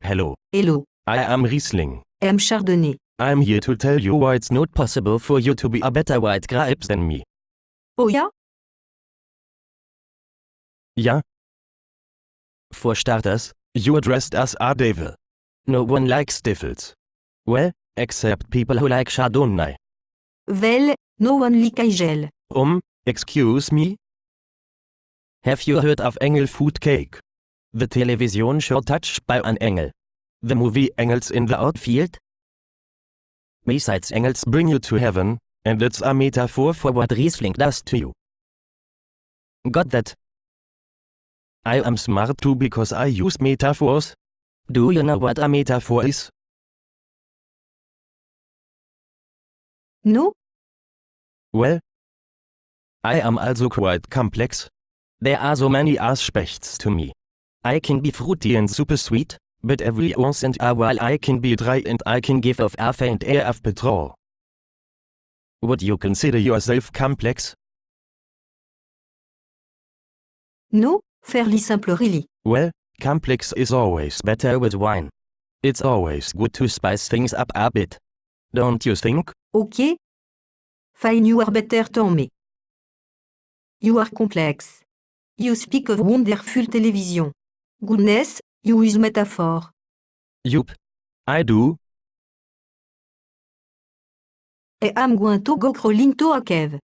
Hello. Hello, I am Riesling. I'm Chardonnay. I'm here to tell you why it's not possible for you to be a better white grape than me. Oh ja? Ja? For starters, you're dressed as a devil. No one likes devils. Well, except people who like Chardonnay. Well, no one like gel. Excuse me? Have you heard of Engel Food Cake? The television show Touched by an Engel. The movie Engels in the Outfield? Besides, angels bring you to heaven, and it's a metaphor for what Riesling does to you. Got that? I am smart too because I use metaphors. Do you know what a metaphor is? No? Well, I am also quite complex. There are so many aspects to me. I can be fruity and super sweet, but every once in a while I can be dry and I can give off a faint air of petrol. Would you consider yourself complex? No, fairly simple really. Well, complex is always better with wine. It's always good to spice things up a bit. Don't you think? Ok? Fine, you are better than me. You are complex. You speak of wonderful television. Goodness, you use metaphor. Yup. I do. I am going to go crawling to a cave.